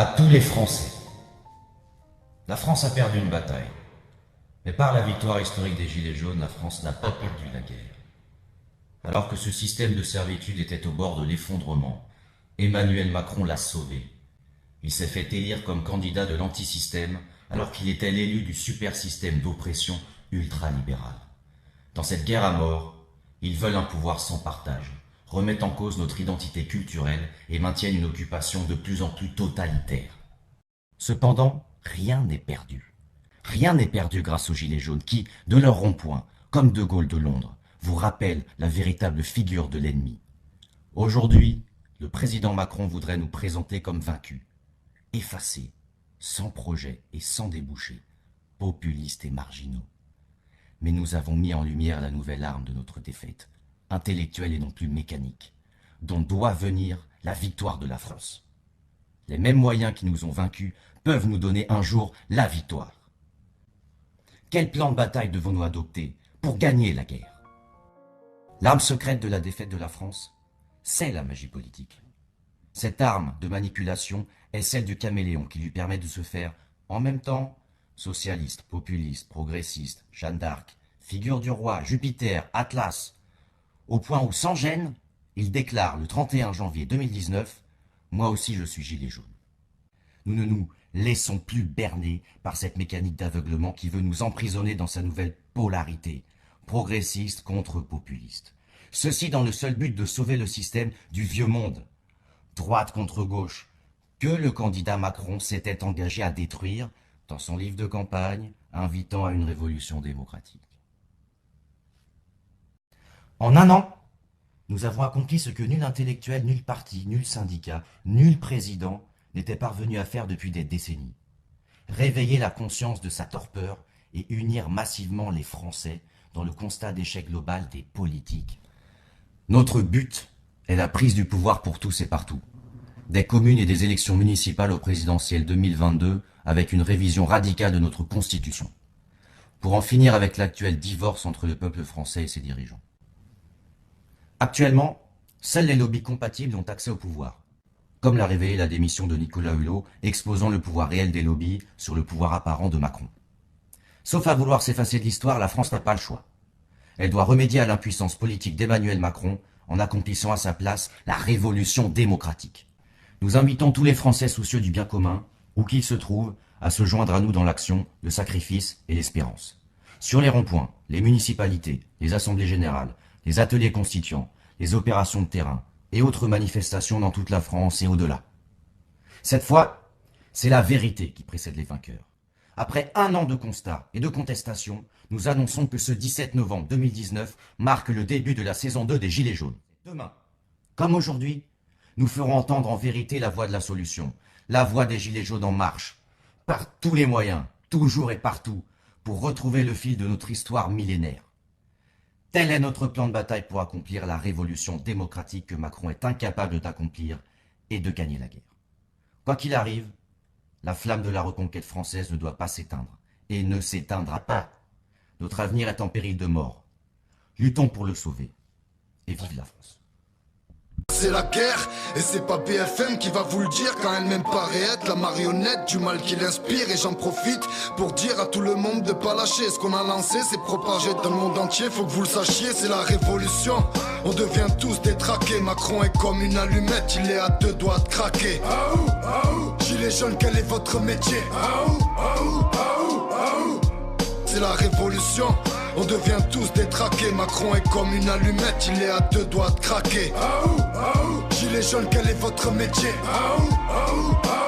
À tous les Français. La France a perdu une bataille. Mais par la victoire historique des Gilets jaunes, la France n'a pas perdu la guerre. Alors que ce système de servitude était au bord de l'effondrement, Emmanuel Macron l'a sauvé. Il s'est fait élire comme candidat de l'antisystème alors qu'il était l'élu du super système d'oppression ultralibéral. Dans cette guerre à mort, ils veulent un pouvoir sans partage, remettent en cause notre identité culturelle et maintiennent une occupation de plus en plus totalitaire. Cependant, rien n'est perdu. Rien n'est perdu grâce aux Gilets jaunes qui, de leur rond-point, comme De Gaulle de Londres, vous rappellent la véritable figure de l'ennemi. Aujourd'hui, le président Macron voudrait nous présenter comme vaincus, effacés, sans projet et sans débouché, populistes et marginaux. Mais nous avons mis en lumière la nouvelle arme de notre défaite, intellectuelle et non plus mécanique, dont doit venir la victoire de la France. Les mêmes moyens qui nous ont vaincus peuvent nous donner un jour la victoire. Quel plan de bataille devons-nous adopter pour gagner la guerre? L'arme secrète de la défaite de la France, c'est la magie politique. Cette arme de manipulation est celle du caméléon qui lui permet de se faire, en même temps, socialiste, populiste, progressiste, Jeanne d'Arc, figure du roi, Jupiter, Atlas, au point où, sans gêne, il déclare le 31 janvier 2019 « Moi aussi je suis gilet jaune ». Nous ne nous laissons plus berner par cette mécanique d'aveuglement qui veut nous emprisonner dans sa nouvelle polarité, progressiste contre populiste. Ceci dans le seul but de sauver le système du vieux monde, droite contre gauche, que le candidat Macron s'était engagé à détruire dans son livre de campagne, invitant à une révolution démocratique. En un an, nous avons accompli ce que nul intellectuel, nul parti, nul syndicat, nul président n'était parvenu à faire depuis des décennies. Réveiller la conscience de sa torpeur et unir massivement les Français dans le constat d'échec global des politiques. Notre but est la prise du pouvoir pour tous et partout. Des communes et des élections municipales au présidentiel 2022 avec une révision radicale de notre Constitution. Pour en finir avec l'actuel divorce entre le peuple français et ses dirigeants. Actuellement, seuls les lobbies compatibles ont accès au pouvoir, comme l'a révélé la démission de Nicolas Hulot, exposant le pouvoir réel des lobbies sur le pouvoir apparent de Macron. Sauf à vouloir s'effacer de l'histoire, la France n'a pas le choix. Elle doit remédier à l'impuissance politique d'Emmanuel Macron en accomplissant à sa place la révolution démocratique. Nous invitons tous les Français soucieux du bien commun, où qu'ils se trouvent, à se joindre à nous dans l'action, le sacrifice et l'espérance. Sur les ronds-points, les municipalités, les assemblées générales, les ateliers constituants, les opérations de terrain et autres manifestations dans toute la France et au-delà. Cette fois, c'est la vérité qui précède les vainqueurs. Après un an de constats et de contestations, nous annonçons que ce 17 novembre 2019 marque le début de la saison 2 des Gilets jaunes. Demain, comme aujourd'hui, nous ferons entendre en vérité la voix de la solution, la voix des Gilets jaunes en marche, par tous les moyens, toujours et partout, pour retrouver le fil de notre histoire millénaire. Tel est notre plan de bataille pour accomplir la révolution démocratique que Macron est incapable d'accomplir et de gagner la guerre. Quoi qu'il arrive, la flamme de la reconquête française ne doit pas s'éteindre et ne s'éteindra pas. Notre avenir est en péril de mort. Luttons pour le sauver. Et vive la France. C'est la guerre, et c'est pas BFM qui va vous le dire quand elle-même paraît être la marionnette du mal qui l'inspire. Et j'en profite pour dire à tout le monde de pas lâcher. Ce qu'on a lancé, c'est propagé dans le monde entier. Faut que vous le sachiez, c'est la révolution. On devient tous détraqués. Macron est comme une allumette, il est à deux doigts de craquer. Aou, aou, Gilets jaunes, quel est votre métier? Aou, aou, aou, aou. C'est la révolution. On devient tous détraqués. Macron est comme une allumette, il est à deux doigts de craquer. Aou, aou, Gilets jaunes, quel est votre métier? Aou, aou, aou.